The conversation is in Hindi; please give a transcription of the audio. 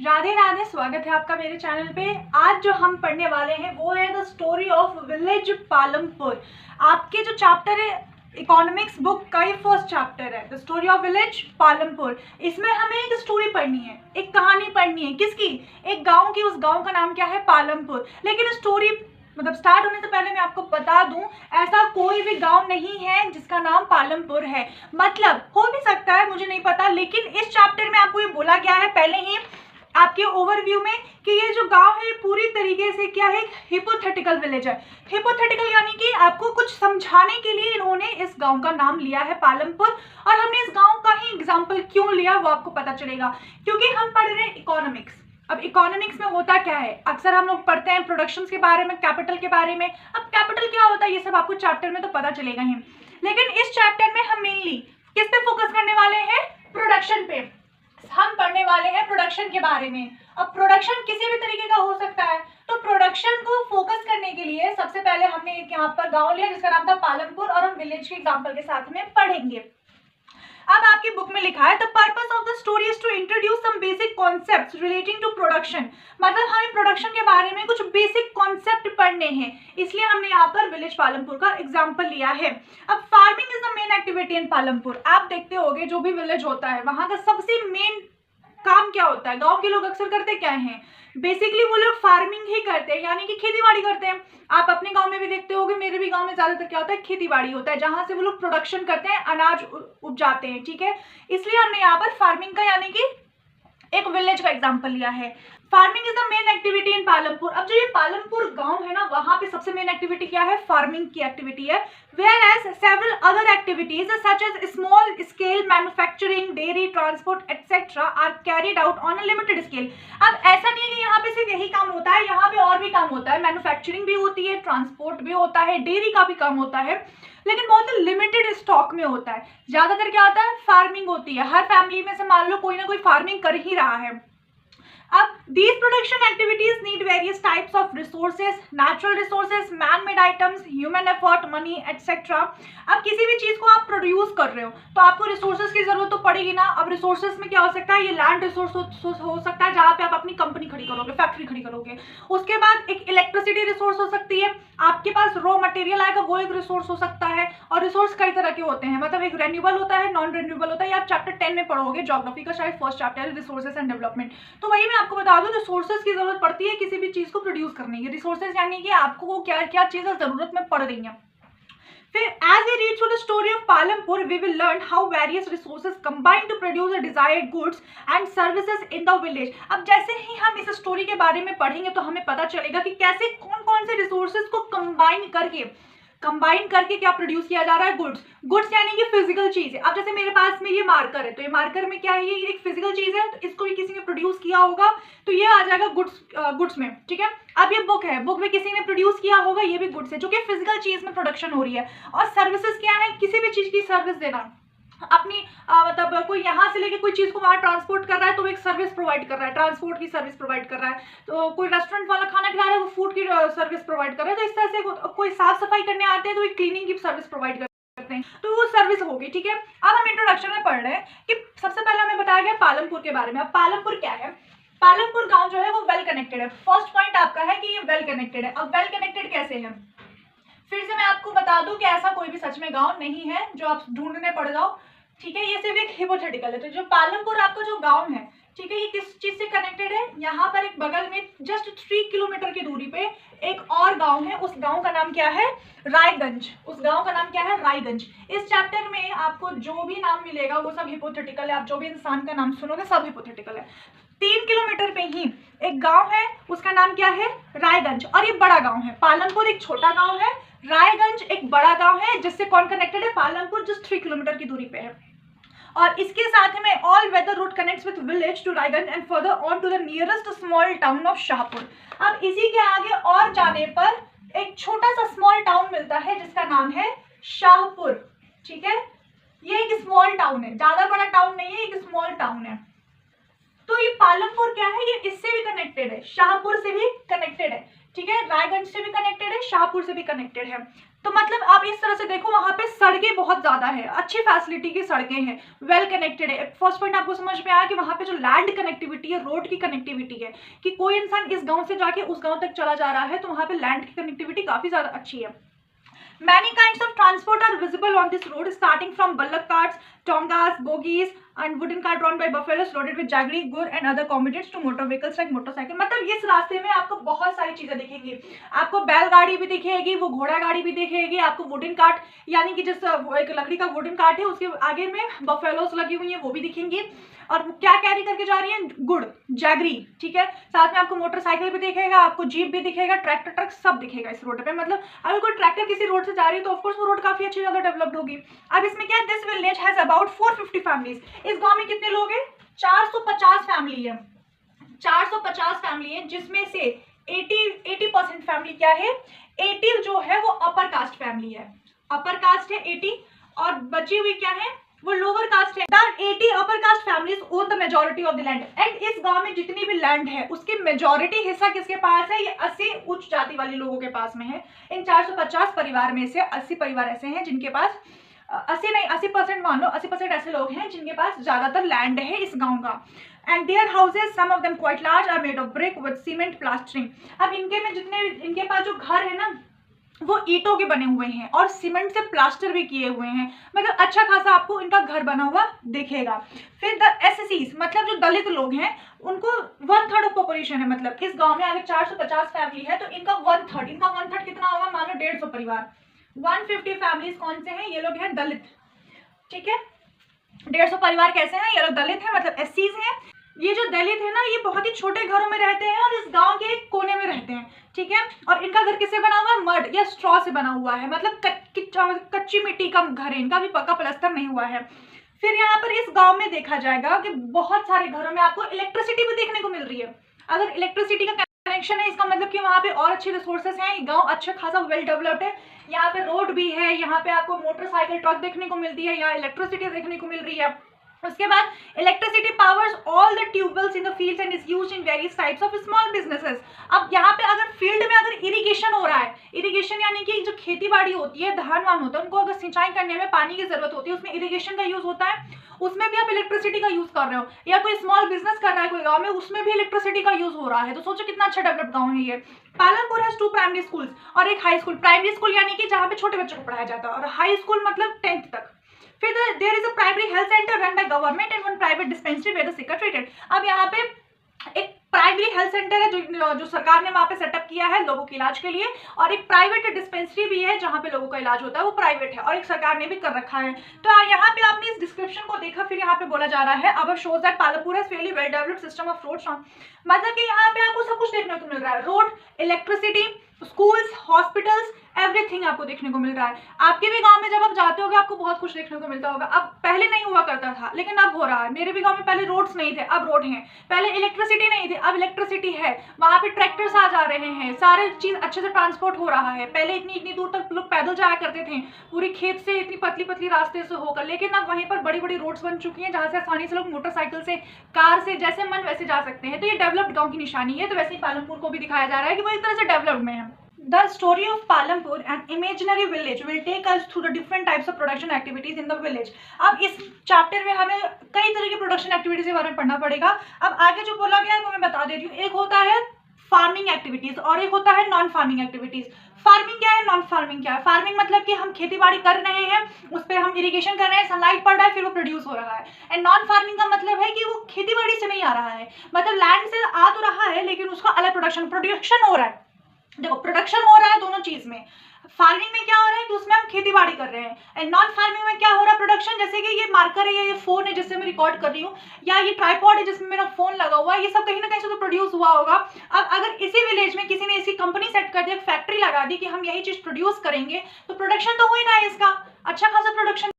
राधे राधे, स्वागत है आपका मेरे चैनल पे। आज जो हम पढ़ने वाले हैं वो है the story of village Palampur. आपके जो चैप्टर है इकोनॉमिक्स बुक का ये फर्स्ट चैप्टर है, the story of village Palampur. इसमें हमें एक स्टोरी पढ़नी है, एक कहानी पढ़नी है। किसकी? एक गांव की। उस गांव का नाम क्या है? पालमपुर। लेकिन स्टोरी स्टार्ट होने से पहले मैं आपको बता दूं, ऐसा कोई भी गांव नहीं है जिसका नाम पालमपुर है। मतलब हो भी सकता है, मुझे नहीं पता, लेकिन इस चैप्टर में आपको ये बोला गया है पहले ही आपके ओवरव्यू में कि ये जो गांव है पूरी तरीके से क्या है, हिपोथेटिकल विलेज है। हिपोथेटिकल यानी कि आपको कुछ समझाने के लिए इन्होंने इस गांव का नाम लिया है पालमपुर। और हमने इस गांव का ही एग्जांपल क्यों लिया वो आपको पता चलेगा, क्योंकि हम पढ़ रहे हैं इकोनॉमिक्स। अब इकोनॉमिक्स में होता क्या है, अक्सर हम लोग पढ़ते हैं प्रोडक्शन के बारे में, कैपिटल के बारे में। अब कैपिटल क्या होता है ये सब आपको चैप्टर में तो पता चलेगा ही, लेकिन इस चैप्टर में हम मेनली किस पे फोकस करने वाले हैं? प्रोडक्शन पे। हम पढ़ने वाले हैं प्रोडक्शन के बारे में। अब प्रोडक्शन किसी भी तरीके का हो सकता है, तो प्रोडक्शन को फोकस करने के लिए सबसे पहले हमने एक यहाँ पर गांव लिया जिसका नाम था पालमपुर, और हम विलेज के एग्जांपल के साथ में पढ़ेंगे। अब आपकी बुक में लिखा है the purpose of the story is to introduce some basic concepts relating to production. मतलब हमें प्रोडक्शन के बारे में कुछ बेसिक कॉन्सेप्ट पढ़ने हैं, इसलिए हमने यहाँ पर विलेज पालमपुर का एग्जांपल लिया है। अब farming is the main activity in Palampur. आप देखते होंगे जो भी विलेज होता है वहां का सबसे मेन काम क्या होता है? गांव के लोग अक्सर करते क्या हैं? बेसिकली वो लोग फार्मिंग ही करते हैं, यानी कि खेती बाड़ी करते हैं। आप अपने गांव में भी देखते होंगे, मेरे भी गांव में ज्यादातर क्या होता है, खेती बाड़ी होता है, जहां से वो लोग प्रोडक्शन करते हैं, अनाज उपजाते हैं। ठीक है, इसलिए हमने यहाँ पर फार्मिंग का यानी कि एक विलेज का एग्जांपल लिया है। Farming is the main activity in Palampur. अब जो ये पालमपुर गांव है ना, वहां पे सबसे मेन एक्टिविटी क्या है? फार्मिंग की एक्टिविटी है। Whereas several other activities such as small scale manufacturing, dairy, transport etcetera are carried out on a limited scale. अब ऐसा नहीं है कि यहाँ पे सिर्फ यही काम होता है, यहाँ पे और भी काम होता है। मैन्युफैक्चरिंग भी होती है, ट्रांसपोर्ट भी होता है, डेयरी का भी काम होता है, लेकिन बहुत ही लिमिटेड स्टॉक में होता है। ज्यादातर क्या होता है? फार्मिंग होती है। हर फैमिली में से मान लो कोई ना कोई फार्मिंग कर ही रहा है। अब these production activities need various types of resources, natural resources, man-made items, human effort, money, etc. अब किसी भी चीज को आप प्रोड्यूस कर रहे हो तो आपको रिसोर्सेज की जरूरत तो पड़ेगी ना। अब रिसोर्सेज में क्या हो सकता है? ये लैंड रिसोर्स हो सकता है जहाँ पे आप अपनी कंपनी खड़ी करोगे, फैक्ट्री खड़ी करोगे। उसके बाद एक इलेक्ट्रिसिटी रिसोर्स हो सकती है, आपके पास रॉ मटेरियल आएगा, वो एक रिसोर्स हो सकता है। और रिसोर्स कई तरह के होते हैं, मतलब एक रेन्यूएबल होता है, नॉन रेन्यूएबल होता है। ये आप चैप्टर 10 में पढ़ोगे, ज्योग्राफी का शायद फर्स्ट चैप्टर है, रिसोर्सेज एंड डेवलपमेंट। तो वही मैं आपको बता दूं, रिसोर्सेज की जरूरत पड़ती है किसी भी चीज को प्रोड्यूस करने की। रिसोर्सेज यानी कि आपको क्या क्या चीजें जरूरत में पड़ रही हैं। फिर as we read through the story of Palampur, we will learn how various resources combine to produce the desired goods and services in the village. अब जैसे ही हम इस स्टोरी के बारे में पढ़ेंगे तो हमें पता चलेगा कि कैसे कौन कौन से रिसोर्सेज को कंबाइन करके क्या प्रोड्यूस किया जा रहा है? गुड्स यानी कि फिजिकल चीज है। अब जैसे मेरे पास में ये मार्कर है, तो ये मार्कर में क्या है? ये एक फिजिकल चीज है, तो इसको भी किसी ने प्रोड्यूस किया होगा, तो ये आ जाएगा गुड्स में। ठीक है, अब ये बुक है, बुक में किसी ने प्रोड्यूस किया होगा, ये भी गुड्स है, जो कि फिजिकल चीज में प्रोडक्शन हो रही है। और सर्विसेज क्या है? किसी भी चीज की सर्विस देना, अपनी मतलब कोई यहाँ से लेके कोई चीज को वहां ट्रांसपोर्ट कर रहा है तो वो एक सर्विस प्रोवाइड कर रहा है, ट्रांसपोर्ट की सर्विस प्रोवाइड कर रहा है। तो कोई रेस्टोरेंट वाला खाना खिला रहा है, वो फूड की सर्विस प्रोवाइड कर रहा है। तो इस तरह से कोई साफ सफाई करने आते हैं तो वो क्लीनिंग की सर्विस प्रोवाइड करते हैं, तो वो सर्विस होगी। ठीक है, अब हम इंट्रोडक्शन में पढ़ रहे हैं कि सबसे पहले हमें बताया गया पालमपुर के बारे में। अब पालमपुर क्या है? पालमपुर गांव जो है वो वेल कनेक्टेड है। फर्स्ट पॉइंट आपका है कि ये वेल कनेक्टेड है। अब वेल कनेक्टेड कैसे है? फिर से मैं आपको बता दूं कि ऐसा कोई भी सच में गांव नहीं है जो आप ढूंढने पड़ जाओ। ठीक है, ये सिर्फ एक हिपोथेटिकल है। तो जो पालमपुर आपका जो गांव है, ठीक है, ये किस चीज से कनेक्टेड है? यहाँ पर एक बगल में जस्ट 3 किलोमीटर की दूरी पे एक और गांव है। उस गांव का नाम क्या है? रायगंज। उस गांव का नाम क्या है? रायगंज। इस चैप्टर में आपको जो भी नाम मिलेगा वो सब हिपोथेटिकल है। आप जो भी इंसान का नाम सुनोगे सब हिपोथेटिकल है। 3 किलोमीटर पे ही एक गांव है, उसका नाम क्या है? रायगंज। और ये बड़ा गांव है। पालमपुर एक छोटा गांव है, रायगंज एक बड़ा गांव है, जिससे कौन कनेक्टेड है? पालमपुर जस्ट 3 किलोमीटर की दूरी पे है। और इसके साथ में all weather route connects with village to Raiganj and further on to the nearest small town of Shahpur. अब इसी के आगे और जाने पर एक छोटा सा स्मॉल टाउन मिलता है जिसका नाम है शाहपुर। ठीक है, ये एक स्मॉल टाउन है, ज्यादा बड़ा टाउन नहीं है, एक स्मॉल टाउन है। तो ये पालमपुर क्या है? ये इससे भी कनेक्टेड है, शाहपुर से भी कनेक्टेड है। ठीक है, रायगंज से भी कनेक्टेड है, शाहपुर से भी कनेक्टेड है। तो मतलब आप इस तरह से देखो, वहाँ पे सड़कें बहुत ज़्यादा है, अच्छी फैसिलिटी की सड़कें हैं, वेल कनेक्टेड है। फर्स्ट पॉइंट आपको समझ में आया कि वहाँ पे जो लैंड कनेक्टिविटी है, रोड की कनेक्टिविटी है, कि कोई इंसान इस गांव से जाके उस गांव तक चला जा रहा है, तो वहाँ पे लैंड की कनेक्टिविटी काफ़ी ज़्यादा अच्छी है। Many kinds of transport are visible on this road, starting from bullock carts, tongas, bogies, and wooden cart drawn by buffaloes loaded with jaggery, gur, and other commodities to motor vehicles like motorcycle. मतलब इस रास्ते में आपको बहुत सारी चीजें दिखेंगी। आपको बैलगाड़ी भी दिखेगी, वो घोड़ा गाड़ी भी दिखेगी, आपको वुडन कार्ट यानी कि जिस एक लकड़ी का वुडन कार्ट है उसके आगे में बफेलोस लगी हुई है, वो भी दिखेंगी। और क्या कैरी करके जा रही है? गुड़, जैगरी, ठीक है। साथ में आपको मोटरसाइकिल भी दिखेगा, आपको जीप भी दिखेगा, ट्रैक्टर ट्रक सब दिखेगा इस रोड पे। मतलब अगर कोई ट्रैक्टर किसी रोड से जा रही है तो ऑफकोर्स वो रोड काफी अच्छी ज्यादा डेवलप्ड होगी। अब इसमें क्या है, this village has about 450 families. इस गांव में कितने लोग हैं? 450 फैमिली है, 450 फैमिली है, जिसमें से 80% फैमिली क्या है? 80 जो है वो अपर कास्ट फैमिली है, अपर कास्ट है 80, और बची हुई क्या है? वो लोअर कास्ट है। 80 upper caste families own the majority of the land. And इस गांव में जितनी भी लैंड है उसकी मेजॉरिटी हिस्सा किसके पास है? ये 80 उच्च जाति वाले लोगों के पास में है। इन 450 परिवार में से 80 परिवार ऐसे हैं जिनके पास 80% मान लो, 80% ऐसे लोग हैं जिनके पास ज्यादातर लैंड है इस गांव का। And their houses, some of them quite large, are made of brick with cement plastering. अब इनके पास जो घर है ना वो ईंटों के बने हुए हैं और सीमेंट से प्लास्टर भी किए हुए हैं। मतलब अच्छा खासा आपको इनका घर बना हुआ दिखेगा। फिर द एससीज, मतलब जो दलित लोग हैं, उनको 1/3 ऑफ पॉपुलेशन है। मतलब इस गांव में अगर 450 फैमिली है तो इनका 1/3 कितना होगा? मान लो 150 परिवार। 150 फैमिलीज कौन से हैं? ये लोग हैं दलित, ठीक है। 150 परिवार कैसे हैं? ये लोग दलित हैं, मतलब एससीज हैं। ये जो दलित है ना, ये बहुत ही छोटे घरों में रहते हैं और इस गांव के एक कोने में रहते हैं, ठीक है। और इनका घर किससे बना हुआ है? मड या स्ट्रॉ से बना हुआ है, मतलब कच्ची मिट्टी का घर है, इनका भी पक्का प्लास्टर नहीं हुआ है। फिर यहाँ पर इस गांव में देखा जाएगा कि बहुत सारे घरों में आपको इलेक्ट्रिसिटी भी देखने को मिल रही है। अगर इलेक्ट्रिसिटी का कनेक्शन है, इसका मतलब कि वहाँ पे और अच्छे रिसोर्सेस हैं। ये गांव अच्छा खासा वेल डेवलप्ड है। यहाँ पे रोड भी है, यहाँ पे आपको मोटरसाइकिल ट्रक देखने को मिलती है, यहाँ इलेक्ट्रिसिटी देखने को मिल रही है। उसके बाद electricity powers all the tube wells in the fields and is used in various types of small businesses. अब यहाँ पे अगर फील्ड में अगर इरिगेशन हो रहा है, इरिगेशन यानी कि जो खेती बाड़ी होती है, धान वान होता है, उनको अगर सिंचाई करने में पानी की जरूरत होती है, उसमें इरिगेशन का यूज होता है, उसमें भी आप इलेक्ट्रिसिटी का यूज कर रहे हो। या कोई स्मॉल बिजनेस कर रहा है कोई गाँव में, उसमें भी इलेक्ट्रिसिटी का यूज हो रहा है। तो सोचो कितना अच्छा डेवलप्ड गाँव है ये। पालमपुर हैज 2 प्राइमरी स्कूल्स और एक हाई स्कूल। प्राइमरी स्कूल यानी कि जहाँ पे छोटे बच्चों को पढ़ाया जाता है, और हाई स्कूल मतलब 10th तक। फिर there is a primary health centre run by government and one private dispensary where the sick are treated. अब यहाँ पे एक प्राइमरी हेल्थ सेंटर है जो सरकार ने वहाँ पे सेटअप किया है लोगों के इलाज के लिए, और एक प्राइवेट डिस्पेंसरी भी है जहाँ पे लोगों का इलाज होता है, वो प्राइवेट है, और एक सरकार ने भी कर रखा है। तो यहाँ पे आपने इस डिस्क्रिप्शन को देखा, फिर यहाँ पे बोला जा रहा है अब shows that Palampur has fairly well developed system of roads. मतलब कि यहाँ पे आपको सब कुछ देखने को मिल रहा है, road, electricity, schools, hospitals, everything आपको देखने को मिल रहा है। आपके भी गांव में जब आप जाते होगे आपको बहुत कुछ देखने को मिलता होगा। अब पहले नहीं हुआ करता था लेकिन अब हो रहा है। मेरे भी गांव में पहले रोड्स नहीं थे, अब रोड हैं। पहले इलेक्ट्रिसिटी नहीं थी, अब इलेक्ट्रिसिटी है। वहां पे ट्रैक्टर्स आ जा रहे हैं, सारे चीज अच्छे से ट्रांसपोर्ट हो रहा है। पहले इतनी दूर तक लोग पैदल जाया करते थे, पूरी खेत से इतनी पतली रास्ते से होकर, लेकिन अब वहीं पर बड़ी बड़ी रोड्स बन चुकी हैं जहां से आसानी से लोग मोटरसाइकिल से, कार से, जैसे मन वैसे जा सकते हैं। तो ये डेवलप्ड गाँव की निशानी है। तो वैसे ही पालमपुर को भी दिखाया जा रहा है कि वो एक तरह से डेवलप्ड में है। The story of Palampur, an imaginary village, will take us through the different types of production activities in the village. अब इस चैप्टर में हमें कई तरह की प्रोडक्शन एक्टिविटीज के बारे में पढ़ना पड़ेगा। अब आगे जो बोला गया है वो मैं बता देती हूँ। एक होता है फार्मिंग एक्टिविटीज और एक होता है नॉन फार्मिंग एक्टिविटीज। फार्मिंग क्या है, नॉन फार्मिंग क्या है? फार्मिंग मतलब कि हम खेती बाड़ी कर रहे हैं, उस पर हम इरिगेशन कर रहे हैं, सनलाइट पड़ रहा है, फिर वो प्रोड्यूस हो रहा है। एंड नॉन फार्मिंग का मतलब है कि वो खेती बाड़ी से नहीं आ रहा है, मतलब लैंड से आ तो रहा है लेकिन उसका अलग प्रोडक्शन हो रहा है। देखो प्रोडक्शन हो रहा है दोनों चीज में। फार्मिंग में क्या हो रहा है कि उसमें हम खेती बाड़ी कर रहे हैं, एंड नॉन फार्मिंग में क्या हो रहा है? प्रोडक्शन। जैसे कि ये मार्कर है, ये फोन है जिससे मैं रिकॉर्ड कर रही हूँ, या ये ट्राइपॉड है जिसमें मेरा फोन लगा हुआ है, ये सब कहीं ना कहीं से तो प्रोड्यूस हुआ होगा। अब अगर इसी विलेज में किसी ने ऐसी कंपनी सेट कर दी, फैक्ट्री लगा दी कि हम यही चीज प्रोड्यूस करेंगे, तो प्रोडक्शन तो हो ही रहा है इसका, अच्छा खासा प्रोडक्शन